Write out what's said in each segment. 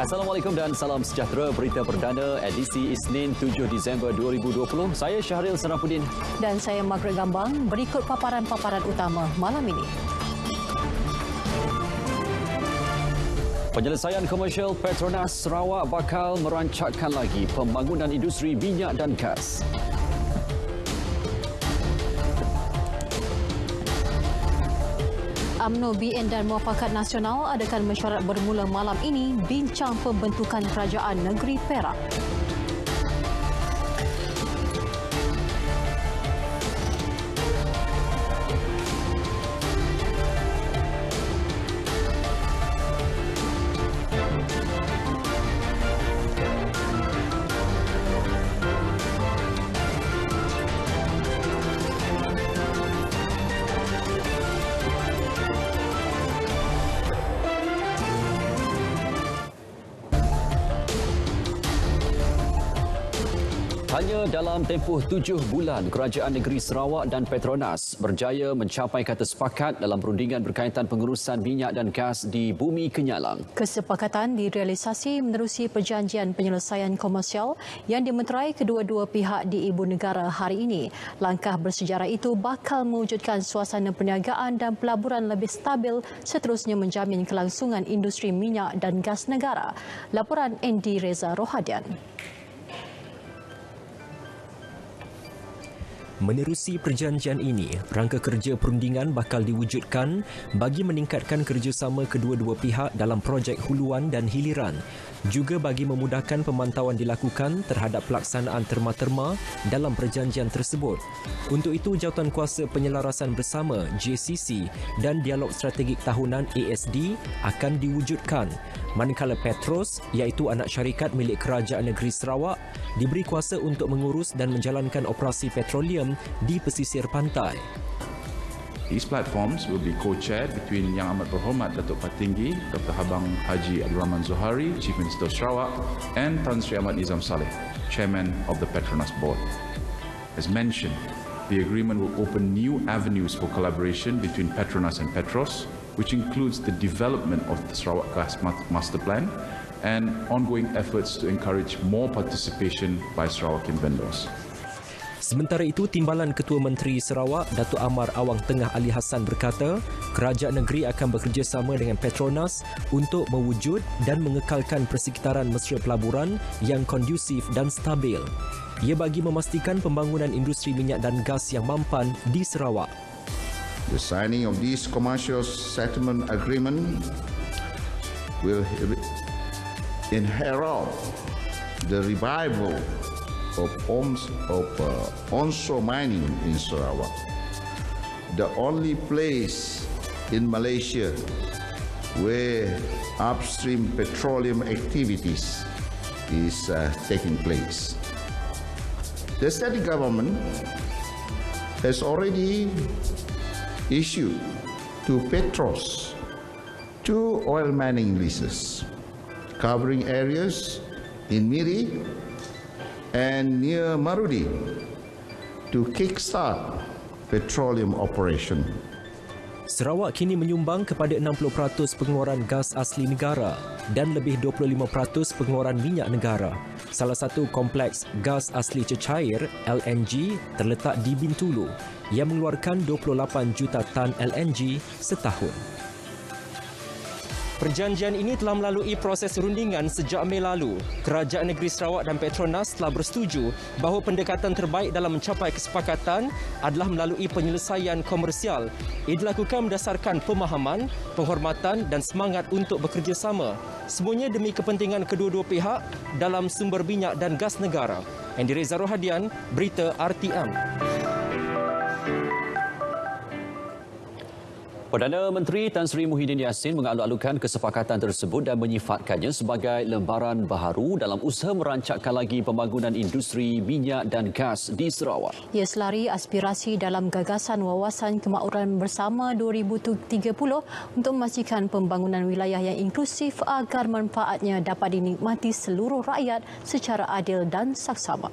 Assalamualaikum dan salam sejahtera. Berita perdana edisi Isnin 7 Disember 2020. Saya Syahril Sarafuddin. Dan saya Margaret Gambang. Berikut paparan-paparan utama malam ini. Penyelesaian komersial Petronas Sarawak bakal merancakkan lagi pembangunan industri minyak dan gas. UMNO, BN dan Muafakat Nasional adakan mesyuarat bermula malam ini bincang pembentukan kerajaan negeri Perak. Hanya dalam tempoh 7 bulan, Kerajaan Negeri Sarawak dan Petronas berjaya mencapai kata sepakat dalam perundingan berkaitan pengurusan minyak dan gas di Bumi Kenyalang. Kesepakatan direalisasi menerusi perjanjian penyelesaian komersial yang dimeterai kedua-dua pihak di Ibu Negara hari ini. Langkah bersejarah itu bakal mewujudkan suasana perniagaan dan pelaburan lebih stabil, seterusnya menjamin kelangsungan industri minyak dan gas negara. Laporan Andy Reza Rohadian. Menerusi perjanjian ini, rangka kerja perundingan bakal diwujudkan bagi meningkatkan kerjasama kedua-dua pihak dalam projek huluan dan hiliran, juga bagi memudahkan pemantauan dilakukan terhadap pelaksanaan terma-terma dalam perjanjian tersebut. Untuk itu, Jawatankuasa Penyelarasan Bersama JCC dan Dialog Strategik Tahunan ASD akan diwujudkan, manakala Petros, iaitu anak syarikat milik Kerajaan Negeri Sarawak, diberi kuasa untuk mengurus dan menjalankan operasi petroleum di pesisir pantai. These platforms will be co-chaired between Yang Amat Berhormat Datuk Patinggi Dr. Habang Haji Abdul Rahman Zohari, Chief Minister of Sarawak, and Tan Sri Ahmad Nizam Saleh, Chairman of the Petronas Board. As mentioned, the agreement will open new avenues for collaboration between Petronas and Petros, which includes the development of the Sarawak Gas Master Plan and ongoing efforts to encourage more participation by Sarawakian vendors. Sementara itu, Timbalan Ketua Menteri Sarawak, Datuk Amar Awang Tengah Ali Hassan berkata, kerajaan negeri akan bekerjasama dengan Petronas untuk mewujud dan mengekalkan persekitaran mesra pelaburan yang kondusif dan stabil. Ia bagi memastikan pembangunan industri minyak dan gas yang mampan di Sarawak. The signing of this commercial settlement agreement will herald the revival of onshore mining in Sarawak, the only place in Malaysia where upstream petroleum activities is taking place. The state government has already issued to Petros 2 oil mining leases covering areas in Miri and near Marudi to kickstart petroleum operation. Sarawak kini menyumbang kepada 60% pengeluaran gas asli negara dan lebih 25% pengeluaran minyak negara. Salah satu kompleks gas asli cecair LNG terletak di Bintulu yang mengeluarkan 28 juta tan LNG setahun. Perjanjian ini telah melalui proses rundingan sejak Mei lalu. Kerajaan Negeri Sarawak dan Petronas telah bersetuju bahawa pendekatan terbaik dalam mencapai kesepakatan adalah melalui penyelesaian komersial. Ia dilakukan berdasarkan pemahaman, penghormatan dan semangat untuk bekerjasama. Semuanya demi kepentingan kedua-dua pihak dalam sumber minyak dan gas negara. Andy Reza Rohadian, Berita RTM. Perdana Menteri Tan Sri Muhyiddin Yassin mengalu-alukan kesepakatan tersebut dan menyifatkannya sebagai lembaran baharu dalam usaha merancakkan lagi pembangunan industri minyak dan gas di Sarawak. Ia selari aspirasi dalam gagasan wawasan kemakmuran bersama 2030 untuk memastikan pembangunan wilayah yang inklusif agar manfaatnya dapat dinikmati seluruh rakyat secara adil dan saksama.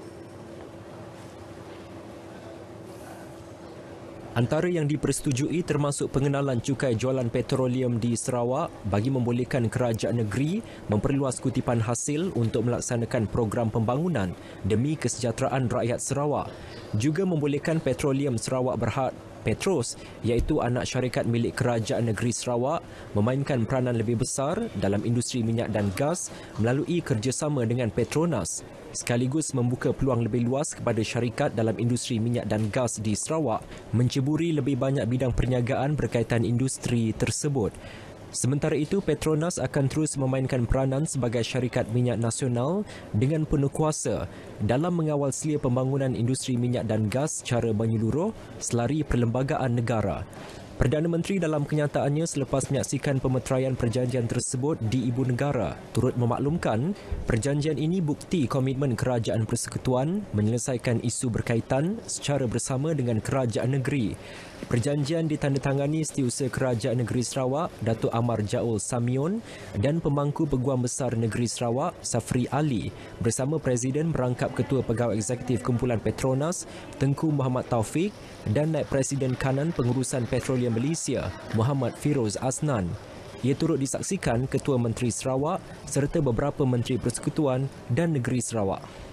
Antara yang dipersetujui termasuk pengenalan cukai jualan petroleum di Sarawak bagi membolehkan kerajaan negeri memperluas kutipan hasil untuk melaksanakan program pembangunan demi kesejahteraan rakyat Sarawak. Juga membolehkan Petroleum Sarawak Berhad Petros, iaitu anak syarikat milik Kerajaan Negeri Sarawak, memainkan peranan lebih besar dalam industri minyak dan gas melalui kerjasama dengan Petronas, sekaligus membuka peluang lebih luas kepada syarikat dalam industri minyak dan gas di Sarawak menceburi lebih banyak bidang perniagaan berkaitan industri tersebut. Sementara itu, Petronas akan terus memainkan peranan sebagai syarikat minyak nasional dengan penuh kuasa dalam mengawal selia pembangunan industri minyak dan gas secara menyeluruh selari perlembagaan negara. Perdana Menteri dalam kenyataannya selepas menyaksikan pemeteraian perjanjian tersebut di Ibu Negara turut memaklumkan perjanjian ini bukti komitmen Kerajaan Persekutuan menyelesaikan isu berkaitan secara bersama dengan kerajaan negeri. Perjanjian ditandatangani Setiausaha Kerajaan Negeri Sarawak, Datuk Amar Jaul Samion dan Pemangku Peguam Besar Negeri Sarawak, Safri Ali bersama Presiden merangkap Ketua Pegawai Eksekutif Kumpulan Petronas, Tengku Muhammad Taufik dan Naib Presiden Kanan Pengurusan Petroleum Malaysia, Muhammad Firoz Asnan. Ia turut disaksikan Ketua Menteri Sarawak serta beberapa Menteri Persekutuan dan Negeri Sarawak.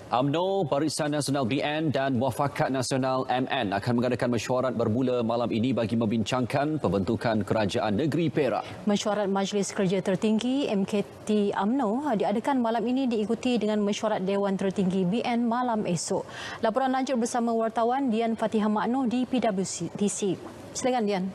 UMNO, Barisan Nasional BN dan Muafakat Nasional MN akan mengadakan mesyuarat bermula malam ini bagi membincangkan pembentukan Kerajaan Negeri Perak. Mesyuarat Majlis Kerja Tertinggi MKT UMNO diadakan malam ini diikuti dengan mesyuarat Dewan Tertinggi BN malam esok. Laporan lanjut bersama wartawan Dian Fatihah Makno di PWTC. Silakan Dian.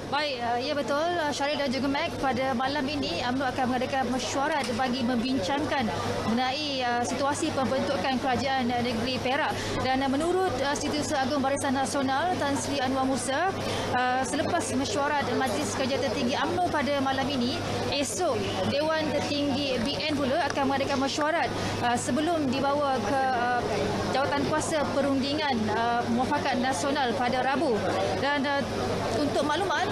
Baik, ya betul Syaril dan juga Mac, pada malam ini UMNO akan mengadakan mesyuarat bagi membincangkan mengenai situasi pembentukan Kerajaan Negeri Perak. Dan menurut Setiausaha Agung Barisan Nasional Tan Sri Anwar Musa, selepas mesyuarat Majlis Kerja Tertinggi UMNO pada malam ini, esok Dewan Tertinggi BN pula akan mengadakan mesyuarat sebelum dibawa ke jawatan kuasa perundingan Muafakat Nasional pada Rabu. Dan untuk maklumat,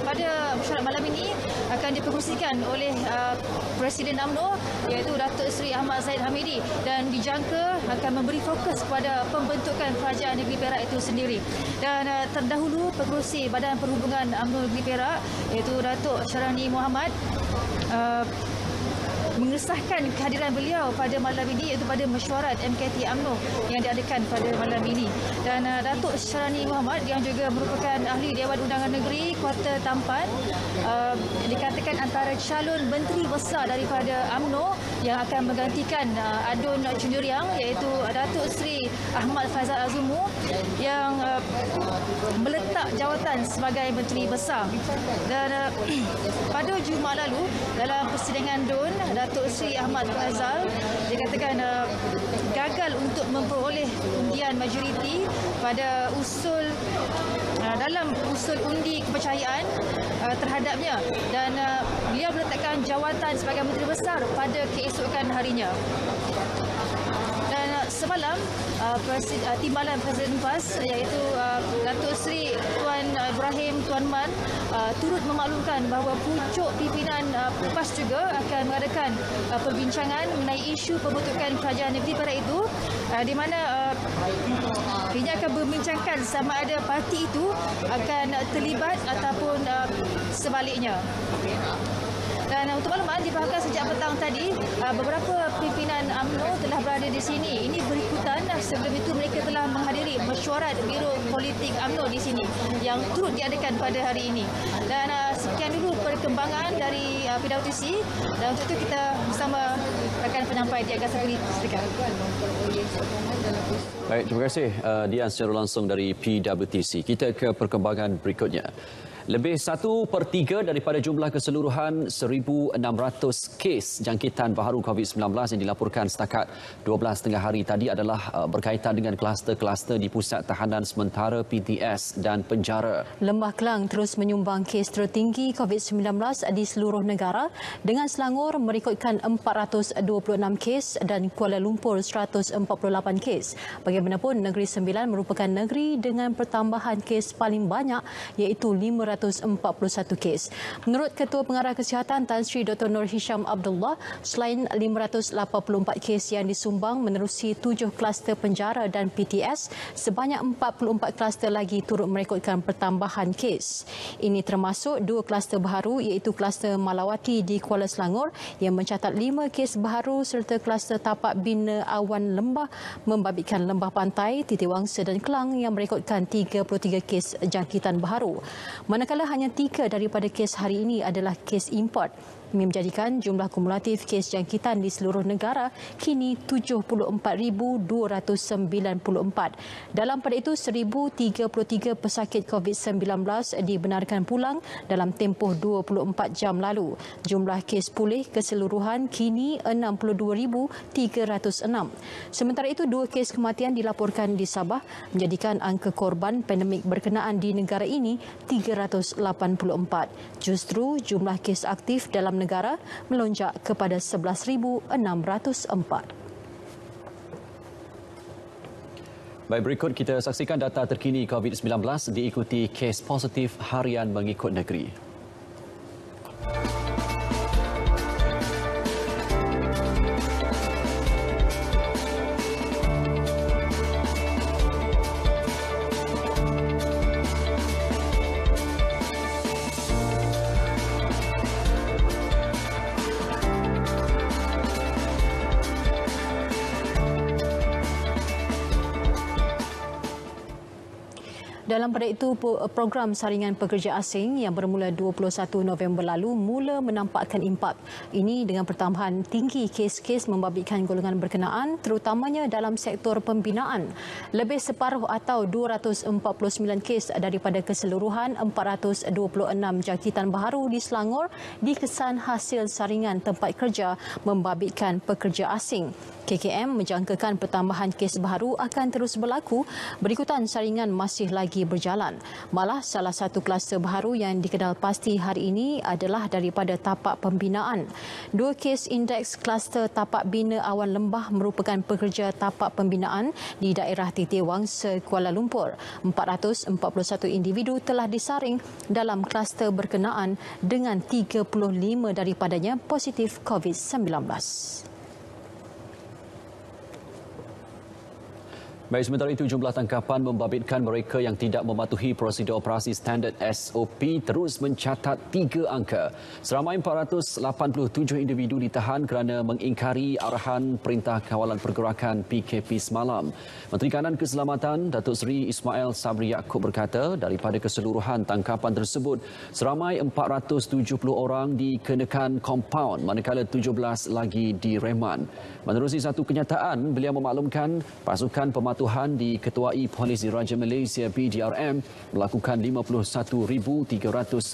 pada mesyuarat malam ini akan dipengerusikan oleh Presiden UMNO iaitu Datuk Seri Ahmad Zahid Hamidi dan dijangka akan memberi fokus kepada pembentukan Kerajaan Negeri Perak itu sendiri. Dan terdahulu pengerusi Badan Perhubungan UMNO Negeri Perak iaitu Datuk Syarani Muhammad mengesahkan kehadiran beliau pada malam ini iaitu pada mesyuarat MKT UMNO yang diadakan pada malam ini. Dan Datuk Syarani Muhammad yang juga merupakan ahli Dewan Undangan Negeri Kuarter Tampan dikatakan antara calon menteri besar daripada UMNO yang akan menggantikan Adun Cunduriang iaitu Datuk Seri Ahmad Faizal Azumu yang meletak jawatan sebagai menteri besar. Dan pada Jumaat lalu dalam persidangan DUN, Datuk Seri Ahmad Faizal dikatakan gagal untuk memperoleh undian majoriti pada dalam usul undi kepercayaan terhadapnya, dan beliau meletakkan jawatan sebagai menteri besar pada keesokan harinya. Dan semalam Timbalan Presiden PAS iaitu Datuk Seri Tuan Ibrahim Tuan Man turut memaklumkan bahawa pucuk pimpinan PAS juga akan mengadakan perbincangan mengenai isu pembentukan Kerajaan Negeri Perak itu, di mana ia akan membincangkan sama ada parti itu akan terlibat ataupun sebaliknya. Dan untuk makluman, dibahagikan sejak petang tadi, beberapa pimpinan UMNO telah berada di sini. Ini berikutan sebelum itu mereka telah menghadiri mesyuarat Biro Politik UMNO di sini yang turut diadakan pada hari ini. Dan sekian dulu perkembangan dari PWTC, dan untuk itu kita bersama rakan penyampai di Agasa Beli. Baik, terima kasih Dian secara langsung dari PWTC. Kita ke perkembangan berikutnya. Lebih 1/3 daripada jumlah keseluruhan 1,600 kes jangkitan baharu COVID-19 yang dilaporkan setakat 12 tengah hari tadi adalah berkaitan dengan kluster-kluster di Pusat Tahanan Sementara PTS dan penjara. Lembah Kelang terus menyumbang kes tertinggi COVID-19 di seluruh negara dengan Selangor merekodkan 426 kes dan Kuala Lumpur 148 kes. Bagaimanapun, Negeri Sembilan merupakan negeri dengan pertambahan kes paling banyak iaitu 500 541 kes. Menurut Ketua Pengarah Kesihatan Tan Sri Dr. Nur Hisham Abdullah, selain 584 kes yang disumbang menerusi 7 kluster penjara dan PTS, sebanyak 44 kluster lagi turut merekodkan pertambahan kes. Ini termasuk 2 kluster baharu iaitu kluster Malawati di Kuala Selangor yang mencatat 5 kes baharu serta kluster tapak bina awan lembah membabitkan Lembah Pantai, Titiwangsa dan Kelang yang merekodkan 33 kes jangkitan baharu. Manakala hanya 3 daripada kes hari ini adalah kes import. Ini menjadikan jumlah kumulatif kes jangkitan di seluruh negara kini 74,294. Dalam pada itu, 1,033 pesakit COVID-19 dibenarkan pulang dalam tempoh 24 jam lalu. Jumlah kes pulih keseluruhan kini 62,306. Sementara itu, 2 kes kematian dilaporkan di Sabah, menjadikan angka korban pandemik berkenaan di negara ini 384. Justru jumlah kes aktif dalam negara melonjak kepada 11,604. Baik, berikut kita saksikan data terkini COVID-19 diikuti kes positif harian mengikut negeri. Dalam pada itu, program saringan pekerja asing yang bermula 21 November lalu mula menampakkan impak. Ini dengan pertambahan tinggi kes-kes membabitkan golongan berkenaan, terutamanya dalam sektor pembinaan. Lebih separuh atau 249 kes daripada keseluruhan 426 jangkitan baharu di Selangor dikesan hasil saringan tempat kerja membabitkan pekerja asing. KKM menjangkakan pertambahan kes baharu akan terus berlaku berikutan saringan masih lagi berjalan. Malah salah satu kluster baharu yang dikenal pasti hari ini adalah daripada tapak pembinaan. 2 kes indeks kluster tapak bina awan lembah merupakan pekerja tapak pembinaan di daerah Titiwangsa, Kuala Lumpur. 441 individu telah disaring dalam kluster berkenaan dengan 35 daripadanya positif COVID-19. Baik, sementara itu jumlah tangkapan membabitkan mereka yang tidak mematuhi prosedur operasi standard SOP terus mencatat 3 angka. Seramai 487 individu ditahan kerana mengingkari arahan Perintah Kawalan Pergerakan PKP semalam. Menteri Kanan Keselamatan Datuk Seri Ismail Sabri Yaakob berkata daripada keseluruhan tangkapan tersebut, seramai 470 orang dikenakan kompaun manakala 17 lagi direman. Menerusi satu kenyataan, beliau memaklumkan pasukan pematuhan diketuai Polis Diraja Malaysia PDRM melakukan 51,319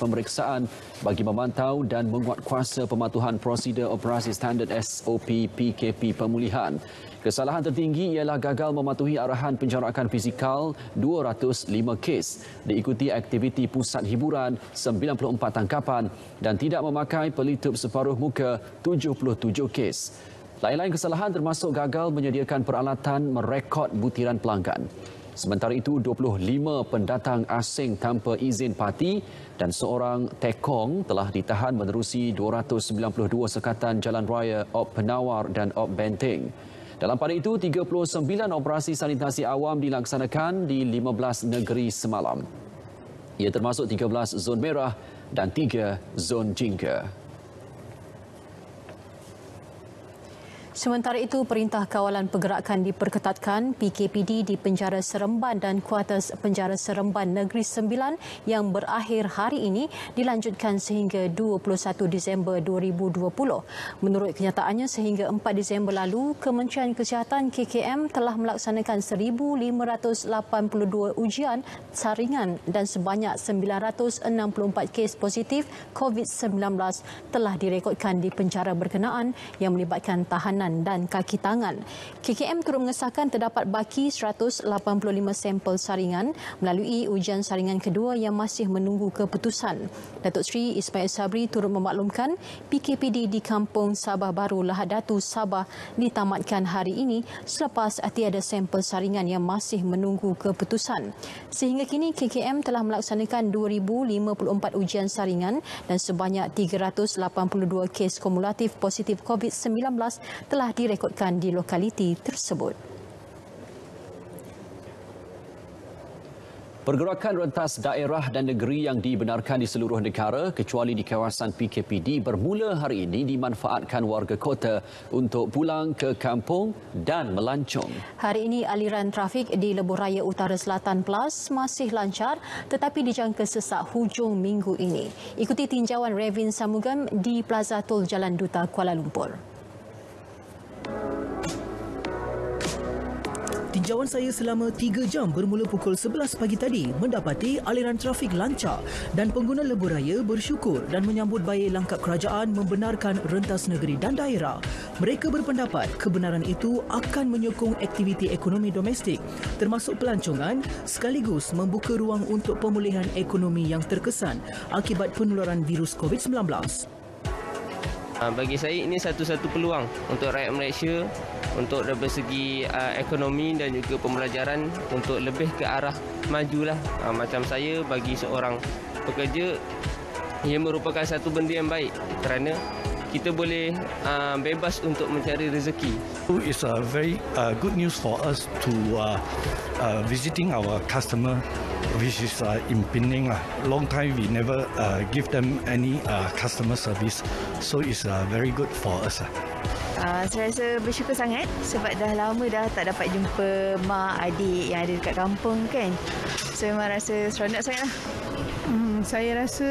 pemeriksaan bagi memantau dan menguatkuasa pematuhan prosedur operasi standard SOP PKP pemulihan. Kesalahan tertinggi ialah gagal mematuhi arahan penjarakan fizikal 205 kes, diikuti aktiviti pusat hiburan 94 tangkapan dan tidak memakai pelitup separuh muka 77 kes. Lain-lain kesalahan termasuk gagal menyediakan peralatan merekod butiran pelanggan. Sementara itu, 25 pendatang asing tanpa izin parti dan seorang tekong telah ditahan menerusi 292 sekatan jalan raya Op Penawar dan Op Benteng. Dalam pada itu, 39 operasi sanitasi awam dilaksanakan di 15 negeri semalam. Ia termasuk 13 zon merah dan 3 zon jingga. Sementara itu, Perintah Kawalan Pergerakan diperketatkan PKPD di Penjara Seremban dan Kuartus Penjara Seremban Negeri Sembilan yang berakhir hari ini dilanjutkan sehingga 21 Disember 2020. Menurut kenyataannya, sehingga 4 Disember lalu, Kementerian Kesihatan KKM telah melaksanakan 1,582 ujian saringan dan sebanyak 964 kes positif COVID-19 telah direkodkan di penjara berkenaan yang melibatkan tahanan tangan dan kaki tangan. KKM turut mengesahkan terdapat baki 185 sampel saringan melalui ujian saringan kedua yang masih menunggu keputusan. Datuk Seri Ismail Sabri turut memaklumkan PKPD di Kampung Sabah Baru Lahad Datu, Sabah ditamatkan hari ini selepas tiada sampel saringan yang masih menunggu keputusan. Sehingga kini KKM telah melaksanakan 2,054 ujian saringan dan sebanyak 382 kes kumulatif positif COVID-19 telah direkodkan di lokaliti tersebut. Pergerakan rentas daerah dan negeri yang dibenarkan di seluruh negara kecuali di kawasan PKPD bermula hari ini dimanfaatkan warga kota untuk pulang ke kampung dan melancong. Hari ini aliran trafik di Lebuh Raya Utara Selatan Plus masih lancar tetapi dijangka sesak hujung minggu ini. Ikuti tinjauan Revin Samugam di Plaza Tol Jalan Duta Kuala Lumpur. Tinjauan saya selama 3 jam bermula pukul 11 pagi tadi mendapati aliran trafik lancar dan pengguna lebuh raya bersyukur dan menyambut baik langkah kerajaan membenarkan rentas negeri dan daerah. Mereka berpendapat kebenaran itu akan menyokong aktiviti ekonomi domestik termasuk pelancongan sekaligus membuka ruang untuk pemulihan ekonomi yang terkesan akibat penularan virus COVID-19. Bagi saya ini satu-satu peluang untuk rakyat Malaysia untuk dari segi ekonomi dan juga pembelajaran untuk lebih ke arah majulah. Macam saya bagi seorang pekerja ia merupakan satu benda yang baik kerana kita boleh bebas untuk mencari rezeki. It's a very good news for us to visiting our customer, which is in Penang. Long time we never give them any customer service, so it's very good for us. Saya rasa bersyukur sangat sebab dah lama dah tak dapat jumpa mak adik yang ada dekat kampung kan. So memang rasa seronok sangat lah. Saya rasa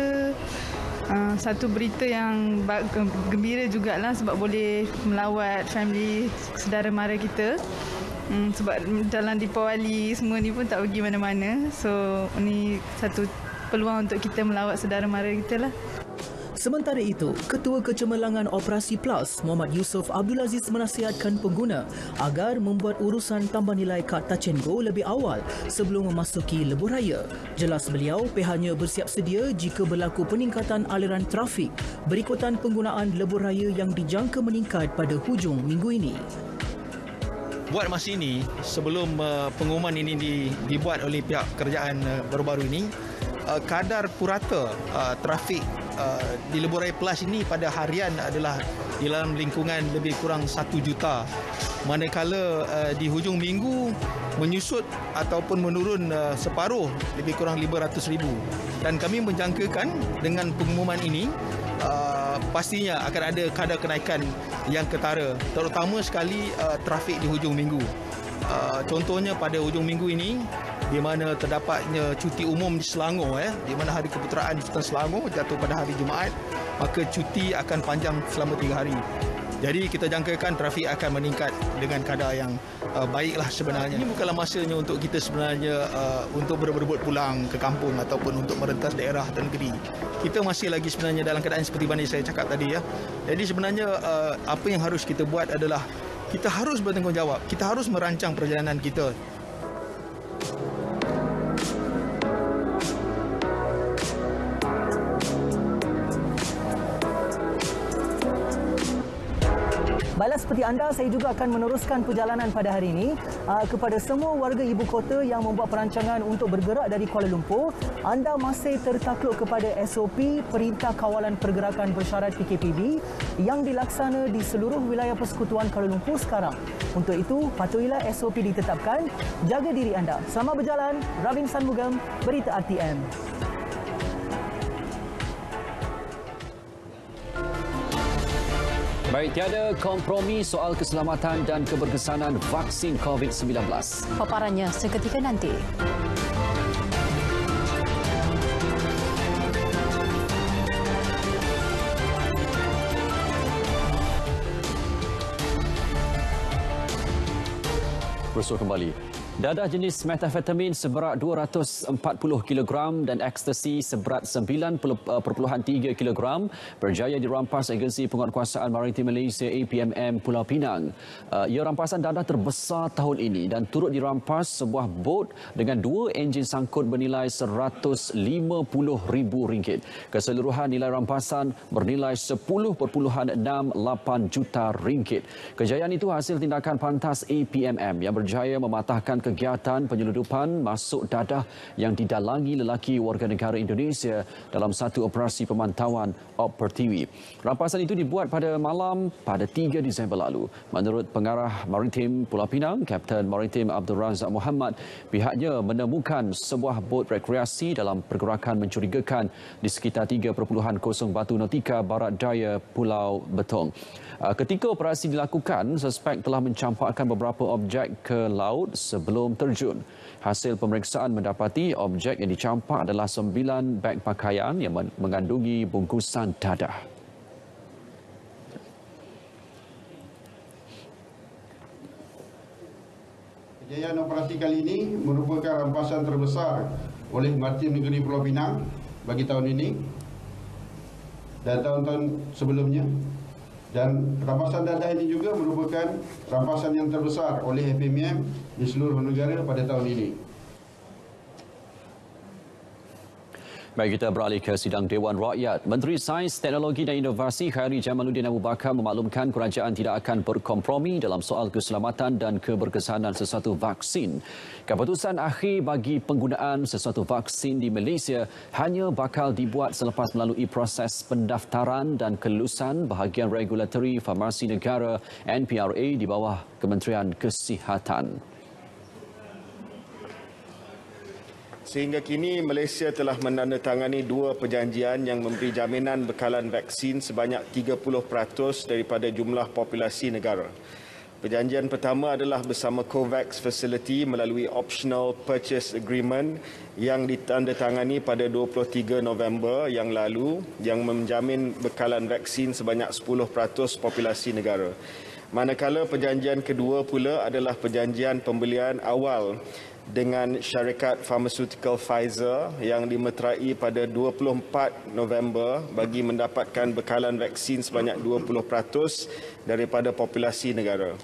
satu berita yang gembira jugalah sebab boleh melawat family saudara mara kita. Sebab dalam Deepawali semua ni pun tak pergi mana-mana. So ni satu peluang untuk kita melawat saudara mara kita lah. Sementara itu, Ketua Kecemerlangan Operasi Plus, Muhammad Yusof Abdul Aziz menasihatkan pengguna agar membuat urusan tambah nilai kad Touch 'n Go lebih awal sebelum memasuki lebuh raya. Jelas beliau, pihaknya bersiap sedia jika berlaku peningkatan aliran trafik berikutan penggunaan lebuh raya yang dijangka meningkat pada hujung minggu ini. Buat masa ini, sebelum pengumuman ini dibuat oleh pihak kerajaan baru-baru ini, kadar purata trafik di Lebuh Raya Plus ini pada harian adalah di dalam lingkungan lebih kurang 1 juta. Manakala di hujung minggu menyusut ataupun menurun separuh, lebih kurang 500,000. Dan kami menjangkakan dengan pengumuman ini pastinya akan ada kadar kenaikan yang ketara, terutama sekali trafik di hujung minggu. Contohnya pada hujung minggu ini di mana terdapatnya cuti umum di Selangor, di mana hari keputeraan di Sultan Selangor jatuh pada hari Jumaat, maka cuti akan panjang selama 3 hari. Jadi kita jangkakan trafik akan meningkat dengan kadar yang baiklah sebenarnya. Ini bukanlah masanya untuk kita sebenarnya untuk berebut pulang ke kampung ataupun untuk merentas daerah dan negeri. Kita masih lagi sebenarnya dalam keadaan seperti mana saya cakap tadi ya. Jadi sebenarnya apa yang harus kita buat adalah kita harus bertanggungjawab. Kita harus merancang perjalanan kita. Baiklah, seperti anda, saya juga akan meneruskan perjalanan pada hari ini kepada semua warga ibu kota yang membuat perancangan untuk bergerak dari Kuala Lumpur. Anda masih tertakluk kepada SOP Perintah Kawalan Pergerakan Bersyarat PKPB yang dilaksana di seluruh wilayah Persekutuan Kuala Lumpur sekarang. Untuk itu, patuhilah SOP ditetapkan. Jaga diri anda. Selamat berjalan. Ravin Sanmugam, Berita RTM. Baik, tiada kompromi soal keselamatan dan keberkesanan vaksin COVID-19. Paparannya seketika nanti. Bersua kembali. Dadah jenis metafetamin seberat 240 kg dan ekstasi seberat 9.3 kg berjaya dirampas Agensi Penguatkuasaan Maritim Malaysia APMM Pulau Pinang. Ia rampasan dadah terbesar tahun ini dan turut dirampas sebuah bot dengan 2 enjin sangkut bernilai RM150,000. Keseluruhan nilai rampasan bernilai RM10.68 juta. Kejayaan itu hasil tindakan pantas APMM yang berjaya mematahkan kegiatan penyeludupan masuk dadah yang didalangi lelaki warga negara Indonesia dalam satu operasi pemantauan Op Pertiwi. Rampasan itu dibuat pada malam pada 3 Disember lalu. Menurut Pengarah Maritim Pulau Pinang, Kapten Maritim Abdul Razak Muhammad, pihaknya menemukan sebuah bot rekreasi dalam pergerakan mencurigakan di sekitar 3.0 Batu Nautika Barat Daya Pulau Betong. Ketika operasi dilakukan, suspek telah mencampakkan beberapa objek ke laut sebelum terjun. Hasil pemeriksaan mendapati objek yang dicampak adalah 9 beg pakaian yang mengandungi bungkusan dadah. Kejayaan operasi kali ini merupakan rampasan terbesar oleh Maritim Negeri Pulau Pinang bagi tahun ini dan tahun-tahun sebelumnya. Dan rampasan dadah ini juga merupakan rampasan yang terbesar oleh APMM di seluruh negara pada tahun ini. Baik, kita beralih ke sidang Dewan Rakyat. Menteri Sains, Teknologi dan Inovasi Khairi Jamaluddin Abu Bakar memaklumkan kerajaan tidak akan berkompromi dalam soal keselamatan dan keberkesanan sesuatu vaksin. Keputusan akhir bagi penggunaan sesuatu vaksin di Malaysia hanya bakal dibuat selepas melalui proses pendaftaran dan kelulusan bahagian regulatori farmasi negara NPRA di bawah Kementerian Kesihatan. Sehingga kini Malaysia telah menandatangani 2 perjanjian yang memberi jaminan bekalan vaksin sebanyak 30% daripada jumlah populasi negara. Perjanjian pertama adalah bersama COVAX Facility melalui Optional Purchase Agreement yang ditandatangani pada 23 November yang lalu yang menjamin bekalan vaksin sebanyak 10% populasi negara. Manakala perjanjian kedua pula adalah perjanjian pembelian awal dengan syarikat pharmaceutical Pfizer yang dimeterai pada 24 November bagi mendapatkan bekalan vaksin sebanyak 20% daripada populasi negara.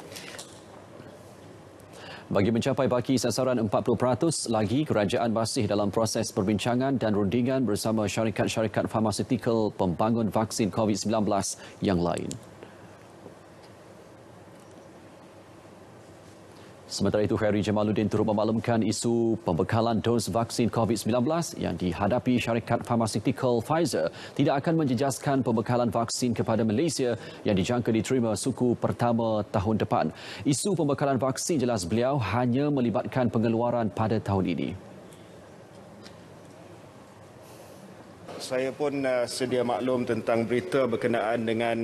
Bagi mencapai baki sasaran 40% lagi, kerajaan masih dalam proses perbincangan dan rundingan bersama syarikat-syarikat farmaseutical pembangun vaksin COVID-19 yang lain. Sementara itu, Khairi Jamaluddin turut memaklumkan isu pembekalan dos vaksin COVID-19 yang dihadapi syarikat farmaseutical Pfizer tidak akan menjejaskan pembekalan vaksin kepada Malaysia yang dijangka diterima suku pertama tahun depan. Isu pembekalan vaksin, jelas beliau, hanya melibatkan pengeluaran pada tahun ini. Saya pun sedia maklum tentang berita berkenaan dengan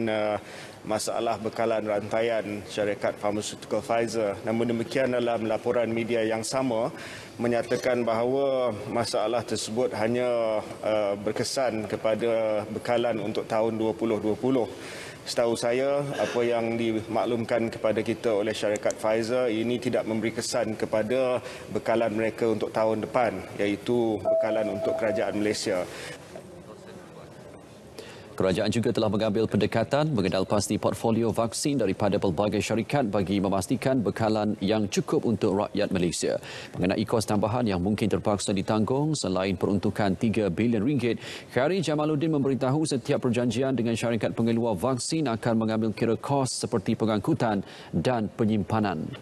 masalah bekalan rantaian syarikat farmaceutical Pfizer. Namun demikian, dalam laporan media yang sama menyatakan bahawa masalah tersebut hanya berkesan kepada bekalan untuk tahun 2020. Setahu saya, apa yang dimaklumkan kepada kita oleh syarikat Pfizer ini tidak memberi kesan kepada bekalan mereka untuk tahun depan, iaitu bekalan untuk kerajaan Malaysia. Kerajaan juga telah mengambil pendekatan mengenal pasti portfolio vaksin daripada pelbagai syarikat bagi memastikan bekalan yang cukup untuk rakyat Malaysia. Mengenai kos tambahan yang mungkin terpaksa ditanggung selain peruntukan RM3 bilion, Khairi Jamaluddin memberitahu setiap perjanjian dengan syarikat pengeluar vaksin akan mengambil kira kos seperti pengangkutan dan penyimpanan.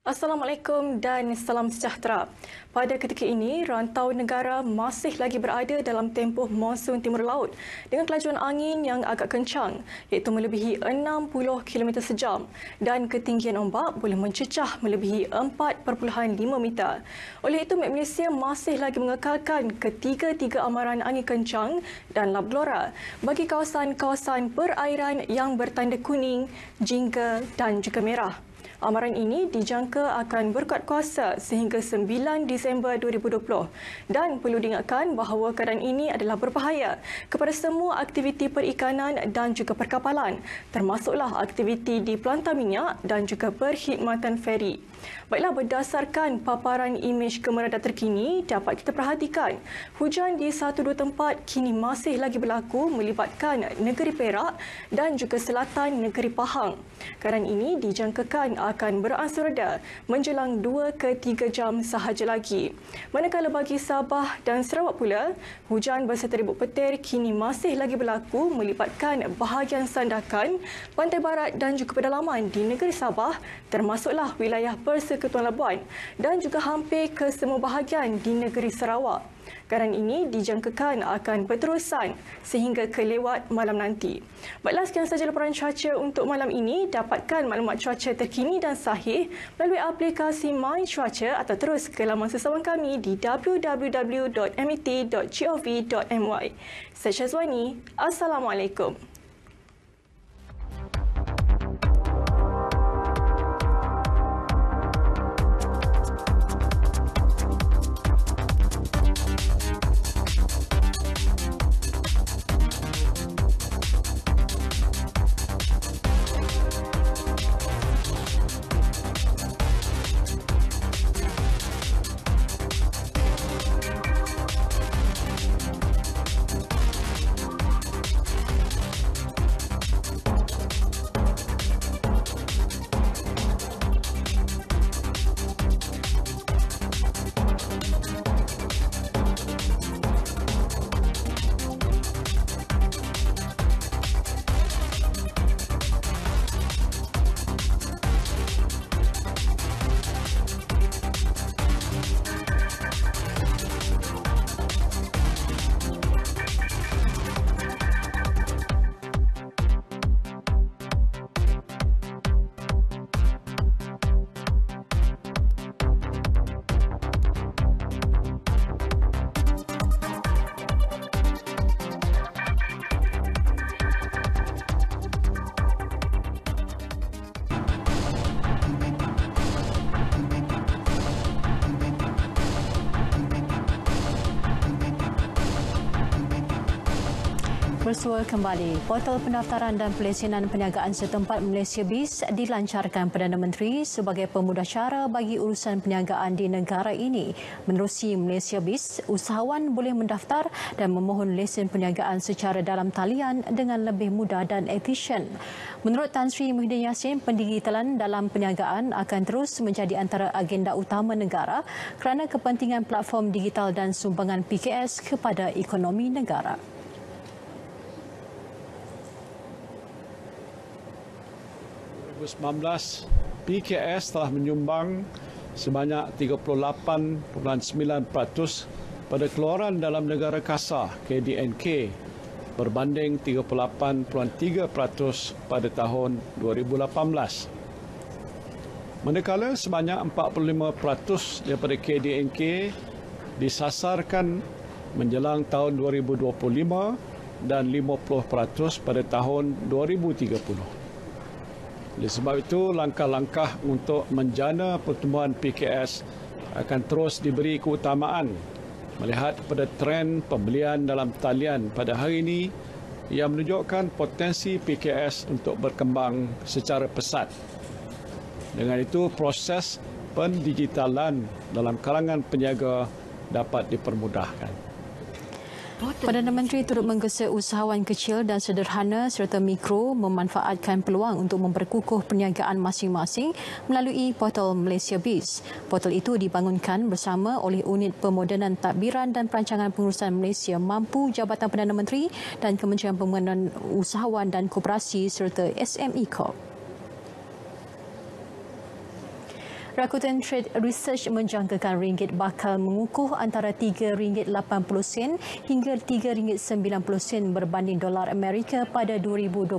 Assalamualaikum dan salam sejahtera. Pada ketika ini, rantau negara masih lagi berada dalam tempoh monsun timur laut dengan kelajuan angin yang agak kencang iaitu melebihi 60 km sejam dan ketinggian ombak boleh mencecah melebihi 4.5 meter. Oleh itu, Met Malaysia masih lagi mengekalkan ketiga-tiga amaran angin kencang dan lap gelora bagi kawasan-kawasan perairan yang bertanda kuning, jingga dan juga merah. Amaran ini dijangka akan berkuat kuasa sehingga 9 Disember 2020 dan perlu diingatkan bahawa keadaan ini adalah berbahaya kepada semua aktiviti perikanan dan juga perkapalan, termasuklah aktiviti di pelantar minyak dan juga perkhidmatan feri. Baiklah, berdasarkan paparan imej kemerada terkini, dapat kita perhatikan hujan di satu dua tempat kini masih lagi berlaku melibatkan negeri Perak dan juga selatan negeri Pahang. Keadaan ini dijangkakan akan beransur reda menjelang 2 ke 3 jam sahaja lagi. Manakala bagi Sabah dan Sarawak pula, hujan berserta ribut petir kini masih lagi berlaku melibatkan bahagian Sandakan, pantai barat dan juga pedalaman di negeri Sabah, termasuklah wilayah Persekutuan Labuan dan juga hampir ke semua bahagian di negeri Sarawak. Keadaan ini dijangkakan akan berterusan sehingga ke lewat malam nanti. Baiklah, sekian sahaja laporan cuaca untuk malam ini. Dapatkan maklumat cuaca terkini dan sahih melalui aplikasi My Cuaca atau terus ke laman sesawang kami di www.met.gov.my. Saya Syazwani. Assalamualaikum. Bersua kembali, portal pendaftaran dan pelesinan perniagaan setempat Malaysia BIS dilancarkan Perdana Menteri sebagai pemudah cara bagi urusan perniagaan di negara ini. Menerusi Malaysia BIS, usahawan boleh mendaftar dan memohon lesen perniagaan secara dalam talian dengan lebih mudah dan efisien. Menurut Tan Sri Muhyiddin Yassin, pendigitalan dalam perniagaan akan terus menjadi antara agenda utama negara kerana kepentingan platform digital dan sumbangan PKS kepada ekonomi negara. 2019, PKS telah menyumbang sebanyak 38.9% pada keluaran dalam negara kasar KDNK berbanding 38.3% pada tahun 2018. Manakala sebanyak 45% daripada KDNK disasarkan menjelang tahun 2025 dan 50% pada tahun 2030. Oleh sebab itu, langkah-langkah untuk menjana pertumbuhan PKS akan terus diberi keutamaan melihat pada trend pembelian dalam talian pada hari ini yang menunjukkan potensi PKS untuk berkembang secara pesat. Dengan itu, proses pendigitalan dalam kalangan peniaga dapat dipermudahkan. Perdana Menteri turut menggesa usahawan kecil dan sederhana serta mikro memanfaatkan peluang untuk memperkukuh perniagaan masing-masing melalui portal Malaysia BIS. Portal itu dibangunkan bersama oleh Unit Pemodenan Tadbiran dan Perancangan Pengurusan Malaysia Mampu Jabatan Perdana Menteri dan Kementerian Pembangunan Usahawan dan Koperasi serta SME Corp. Rakuten Trade Research menjangkakan ringgit bakal mengukuh antara RM3.80 hingga RM3.90 berbanding dolar Amerika pada 2021.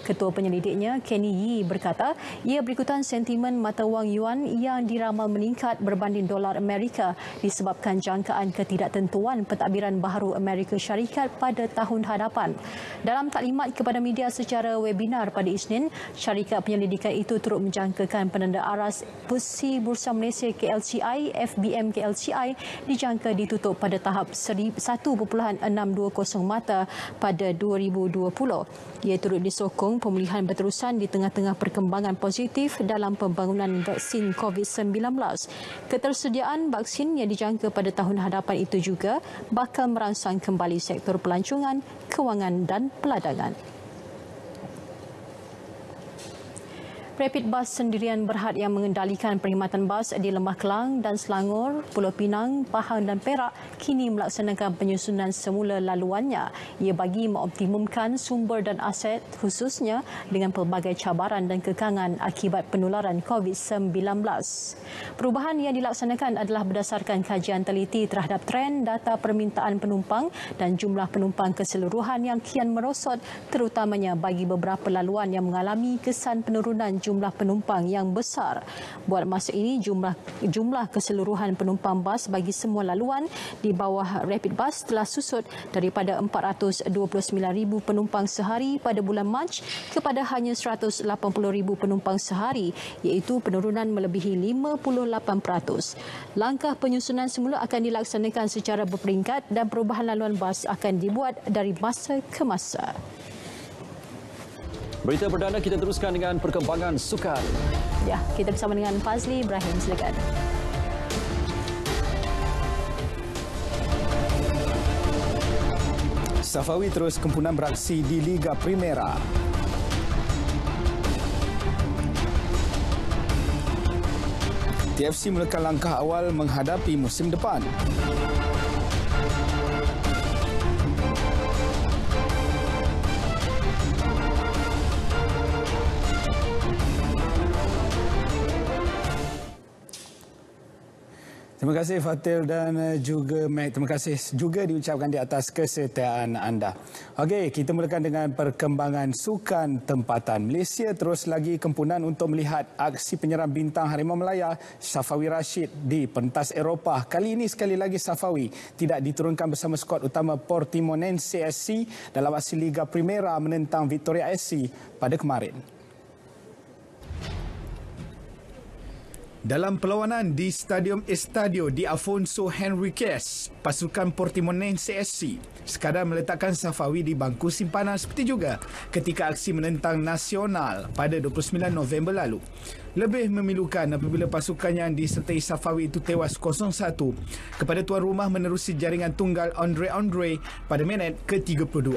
Ketua penyelidiknya, Kenny Yee, berkata ia berikutan sentimen mata wang yuan yang diramal meningkat berbanding dolar Amerika disebabkan jangkaan ketidaktentuan pentadbiran baharu Amerika Syarikat pada tahun hadapan. Dalam taklimat kepada media secara webinar pada Isnin, syarikat penyelidikan itu turut menjangkakan penanda aras posisi Bursa Malaysia KLCI, FBM KLCI dijangka ditutup pada tahap 1.620 mata pada 2020. Ia turut disokong pemulihan berterusan di tengah-tengah perkembangan positif dalam pembangunan vaksin COVID-19. Ketersediaan vaksin yang dijangka pada tahun hadapan itu juga bakal merangsang kembali sektor pelancongan, kewangan dan peladangan. Rapid Bus sendirian berhad yang mengendalikan perkhidmatan bas di Lembah Kelang dan Selangor, Pulau Pinang, Pahang dan Perak kini melaksanakan penyusunan semula laluannya. Ia bagi mengoptimumkan sumber dan aset khususnya dengan pelbagai cabaran dan kekangan akibat penularan COVID-19. Perubahan yang dilaksanakan adalah berdasarkan kajian teliti terhadap trend data permintaan penumpang dan jumlah penumpang keseluruhan yang kian merosot terutamanya bagi beberapa laluan yang mengalami kesan penurunan jumlah penumpang yang besar. Buat masa ini, jumlah keseluruhan penumpang bas bagi semua laluan di bawah Rapid Bus telah susut daripada 429,000 penumpang sehari pada bulan Mac kepada hanya 180,000 penumpang sehari, iaitu penurunan melebihi 58%. Langkah penyusunan semula akan dilaksanakan secara berperingkat dan perubahan laluan bas akan dibuat dari masa ke masa. Berita perdana kita teruskan dengan perkembangan sukan. Ya, kita bersama dengan Fazli Ibrahim. Silakan. Safawi terus kempunan beraksi di Liga Primera. TFC mulakan langkah awal menghadapi musim depan. Terima kasih Fatil dan juga Mac. Terima kasih juga diucapkan di atas kesetiaan anda. Okey, kita mulakan dengan perkembangan sukan tempatan. Malaysia terus lagi kempunan untuk melihat aksi penyerang bintang Harimau Melaya Safawi Rashid di pentas Eropah. Kali ini sekali lagi Safawi tidak diturunkan bersama skuad utama Portimonense SC dalam aksi Liga Primera menentang Victoria SC pada kemarin. Dalam perlawanan di Stadium Estadio di Afonso Henriquez, pasukan Portimonense SC sekadar meletakkan Safawi di bangku simpanan seperti juga ketika aksi menentang Nasional pada 29 November lalu. Lebih memilukan apabila pasukan yang disertai Safawi itu tewas 0-1 kepada tuan rumah menerusi jaringan tunggal Andre pada minit ke-32.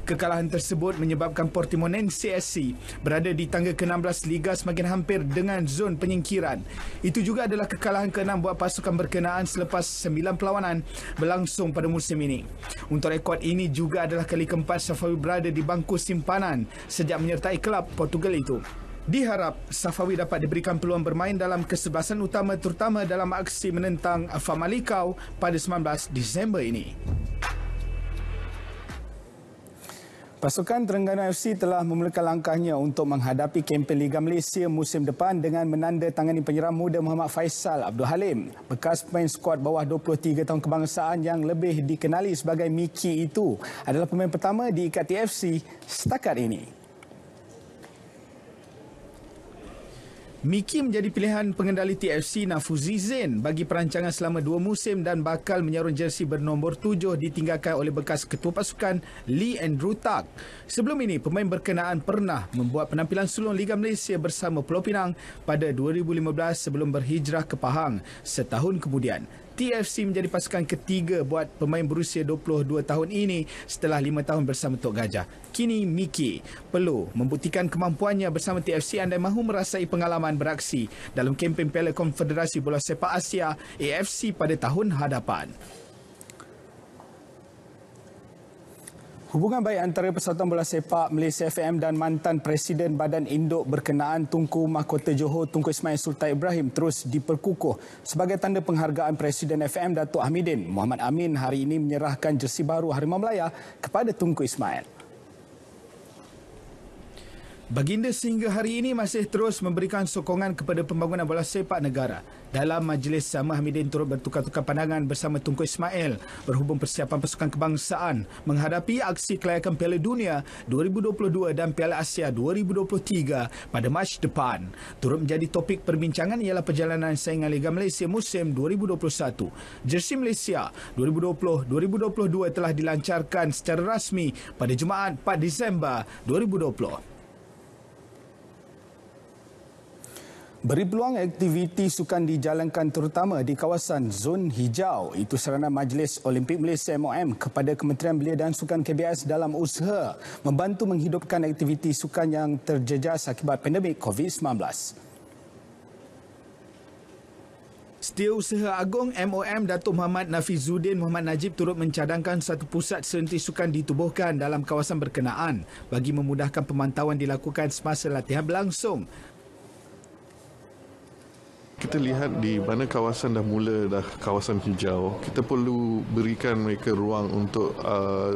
Kekalahan tersebut menyebabkan Portimonense SC berada di tangga ke-16 Liga semakin hampir dengan zon penyingkiran. Itu juga adalah kekalahan ke-6 buat pasukan berkenaan selepas 9 perlawanan berlangsung pada musim ini. Untuk rekod ini juga adalah kali keempat Safawi berada di bangku simpanan sejak menyertai kelab Portugal itu. Diharap Safawi dapat diberikan peluang bermain dalam kesebelasan utama terutama dalam aksi menentang Famalicão pada 19 Disember ini. Pasukan Terengganu FC telah memulakan langkahnya untuk menghadapi kempen Liga Malaysia musim depan dengan menandatangani penyerang muda Muhammad Faisal Abdul Halim. Bekas pemain skuad bawah 23 tahun kebangsaan yang lebih dikenali sebagai Miki itu adalah pemain pertama di ikat TFC setakat ini. Miki menjadi pilihan pengendali TFC Nafuzi Zain bagi perancangan selama 2 musim dan bakal menyarung jersey bernombor 7 ditinggalkan oleh bekas ketua pasukan Lee Andrew Tak. Sebelum ini, pemain berkenaan pernah membuat penampilan sulung Liga Malaysia bersama Pulau Pinang pada 2015 sebelum berhijrah ke Pahang setahun kemudian. TFC menjadi pasukan ketiga buat pemain berusia 22 tahun ini setelah 5 tahun bersama Tok Gajah. Kini Miki perlu membuktikan kemampuannya bersama TFC andai mahu merasai pengalaman beraksi dalam kempen Piala Konfederasi Bola Sepak Asia AFC pada tahun hadapan. Hubungan baik antara Persatuan Bola Sepak Malaysia FM dan mantan Presiden Badan Induk Berkenaan Tunku Mahkota Johor Tunku Ismail Sultan Ibrahim terus diperkukuh. Sebagai tanda penghargaan Presiden FM Datuk Hamidin, Muhammad Amin hari ini menyerahkan jersey baru Harimau Melaya kepada Tunku Ismail. Baginda sehingga hari ini masih terus memberikan sokongan kepada pembangunan bola sepak negara. Dalam majlis sama, Hamidin turut bertukar-tukar pandangan bersama Tunku Ismail berhubung persiapan pasukan kebangsaan menghadapi aksi kelayakan Piala Dunia 2022 dan Piala Asia 2023 pada Mac depan. Turut menjadi topik perbincangan ialah perjalanan saingan Liga Malaysia musim 2021. Jersey Malaysia 2020-2022 telah dilancarkan secara rasmi pada Jumaat 4 Disember 2020. Beri peluang aktiviti sukan dijalankan terutama di kawasan zon hijau. Itu saranan Majlis Olimpik Malaysia MOM kepada Kementerian Belia dan Sukan KBS dalam usaha membantu menghidupkan aktiviti sukan yang terjejas akibat pandemik COVID-19. Setiausaha Agung MOM Datuk Muhammad Nafizuddin Muhammad Najib turut mencadangkan satu pusat serintis sukan ditubuhkan dalam kawasan berkenaan bagi memudahkan pemantauan dilakukan semasa latihan berlangsung. Kita lihat di mana kawasan dah kawasan hijau, kita perlu berikan mereka ruang untuk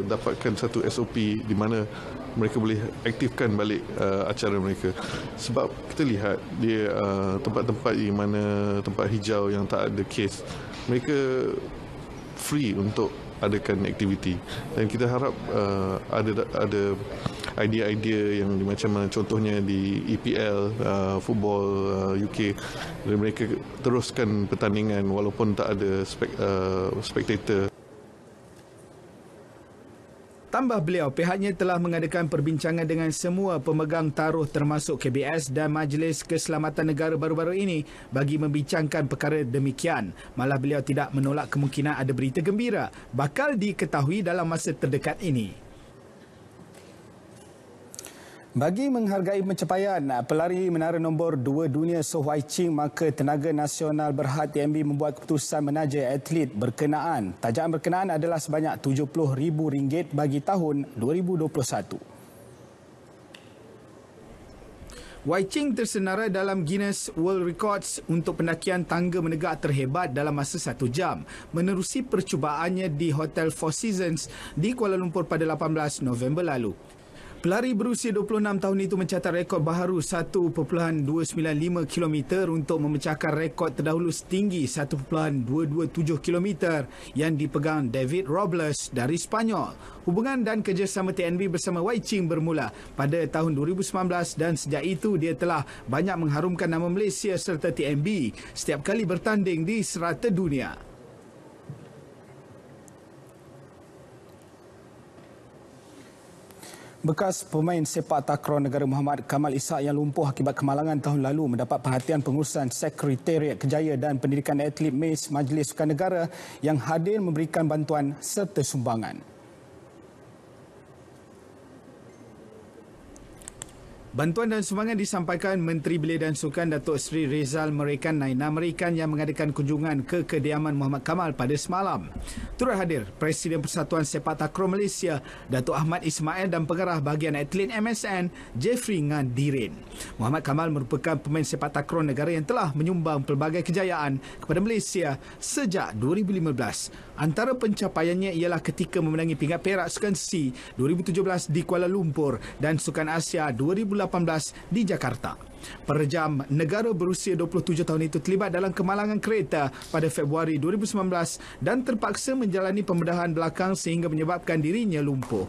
dapatkan satu SOP di mana mereka boleh aktifkan balik acara mereka. Sebab kita lihat di tempat-tempat di mana tempat hijau yang tak ada kes, mereka free untuk adakan aktiviti, dan kita harap ada idea-idea yang macam mana contohnya di EPL, football UK, dan mereka teruskan pertandingan walaupun tak ada spectator. Tambah beliau, pihaknya telah mengadakan perbincangan dengan semua pemegang taruh termasuk KBS dan Majlis Keselamatan Negara baru-baru ini bagi membincangkan perkara demikian. Malah beliau tidak menolak kemungkinan ada berita gembira bakal diketahui dalam masa terdekat ini. Bagi menghargai pencapaian pelari menara nombor 2 dunia Soh Wai Ching, maka Tenaga Nasional Berhad TNB membuat keputusan menaja atlet berkenaan. Tajaan berkenaan adalah sebanyak RM70,000 bagi tahun 2021. Wai Ching tersenarai dalam Guinness World Records untuk pendakian tangga menegak terhebat dalam masa 1 jam menerusi percubaannya di Hotel Four Seasons di Kuala Lumpur pada 18 November lalu. Pelari berusia 26 tahun itu mencatat rekod baharu 1.295 km untuk memecahkan rekod terdahulu setinggi 1.227 km yang dipegang David Robles dari Spanyol. Hubungan dan kerjasama TNB bersama Wai Ching bermula pada tahun 2019 dan sejak itu dia telah banyak mengharumkan nama Malaysia serta TNB setiap kali bertanding di serata dunia. Bekas pemain sepak takraw negara Muhammad Kamal Ishak yang lumpuh akibat kemalangan tahun lalu mendapat perhatian pengurusan Sekretariat Kejaya dan Pendidikan Atlet MES Majlis Sukan Negara yang hadir memberikan bantuan serta sumbangan. Bantuan dan sumbangan disampaikan Menteri Belia dan Sukan Datuk Seri Rizal Merican Naina Merican yang mengadakan kunjungan ke kediaman Muhammad Kamal pada semalam. Turut hadir Presiden Persatuan Sepak Takraw Malaysia Datuk Ahmad Ismail dan pengarah bahagian atlet MSN Jeffrey Ngadirin. Muhammad Kamal merupakan pemain sepak takraw negara yang telah menyumbang pelbagai kejayaan kepada Malaysia sejak 2015. Antara pencapaiannya ialah ketika memenangi pingat perak Sukan C 2017 di Kuala Lumpur dan Sukan Asia 2018 di Jakarta. Perjam negara berusia 27 tahun itu terlibat dalam kemalangan kereta pada Februari 2019 dan terpaksa menjalani pembedahan belakang sehingga menyebabkan dirinya lumpuh.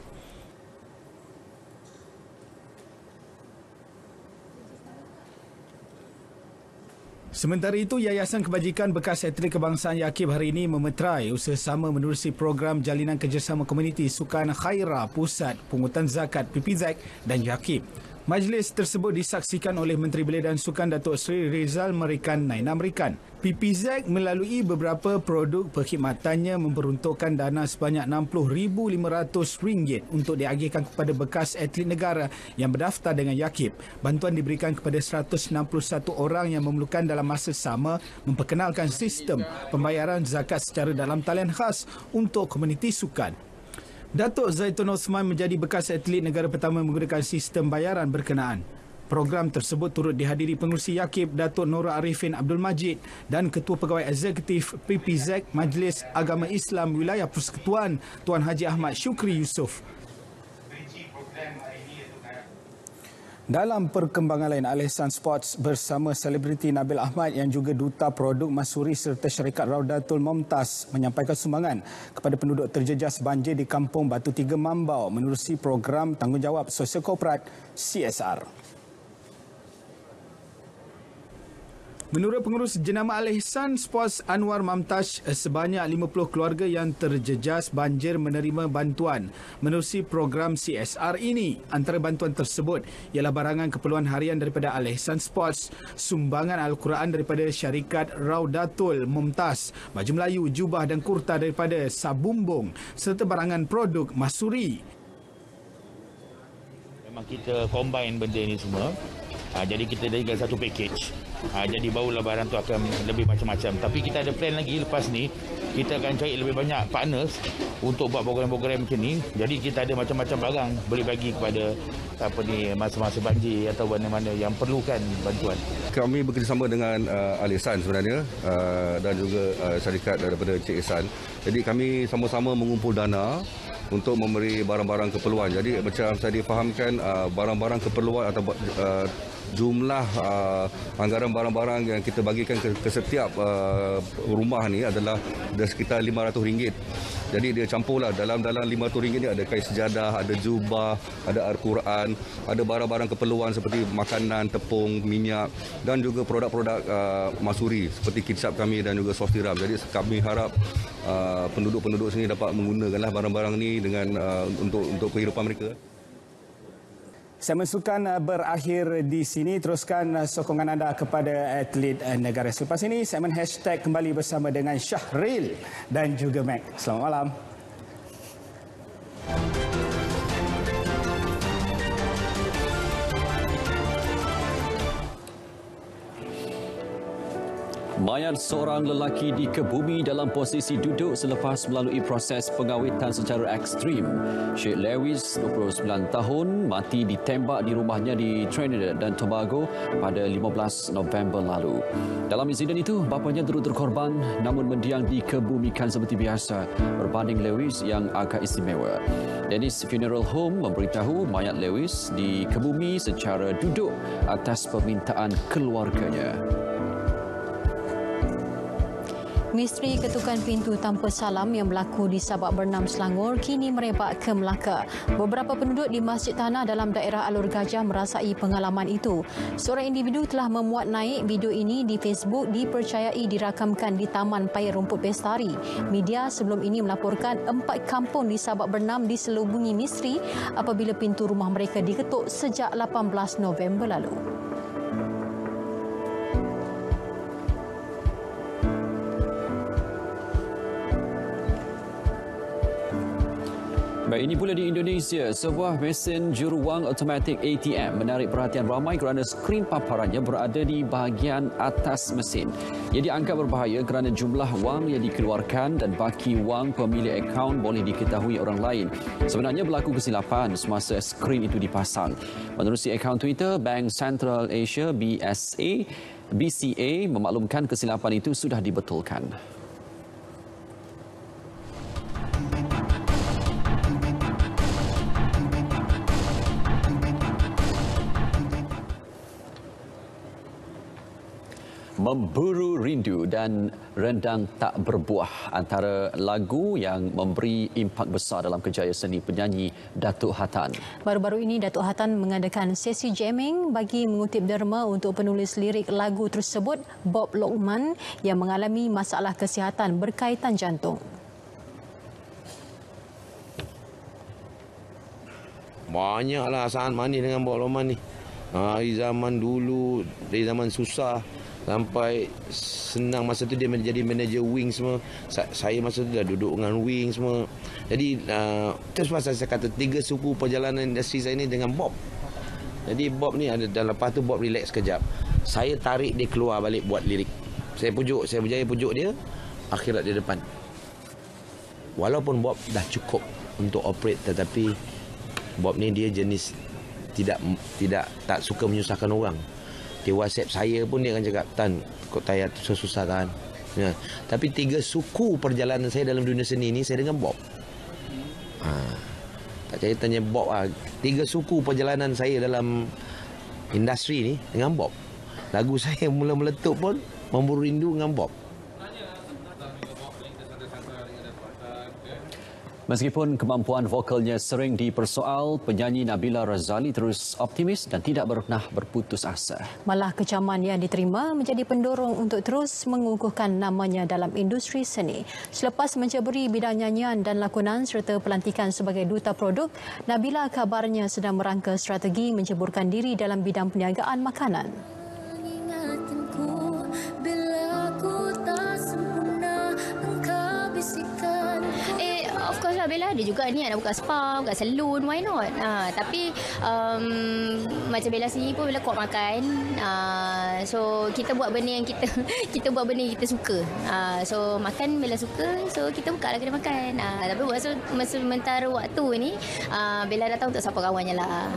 Sementara itu, Yayasan Kebajikan Bekas Atlet Kebangsaan Yakib hari ini memeterai usaha sama menerusi program Jalinan Kerjasama Komuniti Sukan Khaira Pusat Pungutan Zakat PPZ dan Yakib. Majlis tersebut disaksikan oleh Menteri Belia dan Sukan Datuk Seri Rizal Merican Naina Merican. PPZ melalui beberapa produk perkhidmatannya memperuntukkan dana sebanyak RM60,500 untuk diagihkan kepada bekas atlet negara yang berdaftar dengan Yakib. Bantuan diberikan kepada 161 orang yang memerlukan dalam masa sama memperkenalkan sistem pembayaran zakat secara dalam talian khas untuk komuniti sukan. Datuk Zaitun Osman menjadi bekas atlet negara pertama menggunakan sistem bayaran berkenaan. Program tersebut turut dihadiri Pengerusi Yakib Datuk Nora Arifin Abdul Majid dan Ketua Pegawai Eksekutif PPZ Majlis Agama Islam Wilayah Persekutuan Tuan Haji Ahmad Syukri Yusof. Dalam perkembangan lain, Al-Ihsan Sports bersama selebriti Nabil Ahmad yang juga Duta Produk Masuri serta syarikat Raudatul Momtaz menyampaikan sumbangan kepada penduduk terjejas banjir di Kampung Batu Tiga Mambau menerusi program Tanggungjawab Sosial Korporat CSR. Menurut pengurus jenama Al-Ihsan Sports Anwar Mamtaj, sebanyak 50 keluarga yang terjejas banjir menerima bantuan menerusi program CSR ini. Antara bantuan tersebut ialah barangan keperluan harian daripada Al-Ihsan Sports, sumbangan Al-Quran daripada syarikat Raudatul Momtaz, baju Melayu, jubah dan kurta daripada Sabumbung serta barangan produk Masuri. Memang kita combine benda ini semua. Jadi kita jadikan satu package. Jadi barulah barang tu akan lebih macam-macam. Tapi kita ada plan lagi lepas ni. Kita akan cari lebih banyak partners untuk buat program-program macam ni. Jadi kita ada macam-macam barang boleh bagi kepada masa-masa banjir atau mana-mana yang perlukan bantuan. Kami bekerjasama dengan Al-Ihsan sebenarnya dan juga syarikat daripada Cik Ihsan. Jadi kami sama-sama mengumpul dana untuk memberi barang-barang keperluan. Jadi macam saya difahamkan barang-barang keperluan atau jumlah anggaran barang-barang yang kita bagikan ke setiap rumah ni adalah sekitar RM500. Jadi dia campurlah dalam RM500 ni ada kain sejadah, ada jubah, ada Al-Quran, ada barang-barang keperluan seperti makanan, tepung, minyak dan juga produk-produk Masuri seperti kicap kami dan juga sos tiram. Jadi kami harap penduduk-penduduk sini dapat menggunakanlah barang-barang ni dengan untuk kehidupan mereka. Segmen sukan berakhir di sini. Teruskan sokongan anda kepada atlet negara. Selepas ini, segmen hashtag kembali bersama dengan Syahril dan juga Mac. Selamat malam. Mayat seorang lelaki dikebumi dalam posisi duduk selepas melalui proses pengawitan secara ekstrim. Sheikh Lewis, 29 tahun, mati ditembak di rumahnya di Trinidad dan Tobago pada 15 November lalu. Dalam insiden itu, bapanya turut berkorban namun mendiang dikebumikan seperti biasa berbanding Lewis yang agak istimewa. Dennis Funeral Home memberitahu mayat Lewis dikebumi secara duduk atas permintaan keluarganya. Misteri ketukan pintu tanpa salam yang berlaku di Sabak Bernam, Selangor kini merebak ke Melaka. Beberapa penduduk di Masjid Tanah dalam daerah Alur Gajah merasai pengalaman itu. Seorang individu telah memuat naik video ini di Facebook dipercayai dirakamkan di Taman Paya Rumput Bestari. Media sebelum ini melaporkan 4 kampung di Sabak Bernam diselubungi misteri apabila pintu rumah mereka diketuk sejak 18 November lalu. Baik, ini pula di Indonesia. Sebuah mesin juruwang automatik ATM menarik perhatian ramai kerana skrin paparannya berada di bahagian atas mesin. Ia dianggap berbahaya kerana jumlah wang yang dikeluarkan dan baki wang pemilik akaun boleh diketahui orang lain. Sebenarnya berlaku kesilapan semasa skrin itu dipasang. Menerusi akaun Twitter, Bank Central Asia BCA memaklumkan kesilapan itu sudah dibetulkan. Memburu Rindu dan Rendang Tak Berbuah, antara lagu yang memberi impak besar dalam kerjaya seni penyanyi Datuk Hatan. Baru-baru ini Datuk Hatan mengadakan sesi jamming bagi mengutip derma untuk penulis lirik lagu tersebut, Bob Lokman, yang mengalami masalah kesihatan berkaitan jantung. Banyaklah sangat manis dengan Bob Lokman ni. Dari zaman dulu, dari zaman susah sampai senang. Masa tu dia menjadi manager Wing semua. Saya masa tu dah duduk dengan Wing semua. Jadi terus pasal saya kata 3 suku perjalanan industri saya ni dengan Bob. Jadi Bob ni ada, dan lepas tu Bob relax sekejap. Saya tarik dia keluar balik buat lirik. Saya berjaya pujuk dia, akhirat dia depan. Walaupun Bob dah cukup untuk operate, tetapi Bob ni dia jenis tak suka menyusahkan orang. Dia WhatsApp saya pun dia akan cakap, "Tan, kok tayar susah kan." Ya. Tapi 3 suku perjalanan saya dalam dunia seni ni saya dengan Bob. Tak percaya tanya Bob 3 suku perjalanan saya dalam industri ni dengan Bob. Lagu saya mula meletup pun Memburu Rindu dengan Bob. Meskipun kemampuan vokalnya sering dipersoal, penyanyi Nabila Razali terus optimis dan tidak pernah berputus asa. Malah kecaman yang diterima menjadi pendorong untuk terus mengukuhkan namanya dalam industri seni. Selepas menceburi bidang nyanyian dan lakonan serta pelantikan sebagai duta produk, Nabila kabarnya sedang merangka strategi menceburkan diri dalam bidang perniagaan makanan. Of course lah, Bella ada juga ni nak buka spa, buka salon, why not? Tapi macam Bella sendiri pun Bella kuat makan. So kita buat benda yang kita buat benda yang kita suka. So makan Bella suka, so kita buka lah kedai makan. Tapi buat masa sementara waktu ni Bella dah tahu untuk siapa kawannya lah.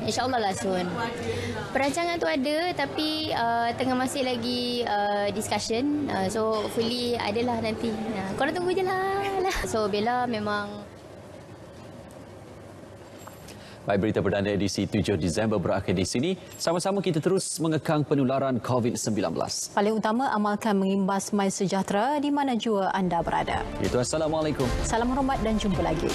InsyaAllah lah soon. Perancangan tu ada, tapi tengah masih lagi discussion. So hopefully adalah nanti. Korang tunggu je lah. So Bella memang... Baik, berita perdana edisi 7 Disember berakhir di sini. Sama-sama kita terus mengekang penularan COVID-19. Paling utama, amalkan mengimbas My Sejahtera di mana jua anda berada. Itu, Assalamualaikum. Salam hormat dan jumpa lagi.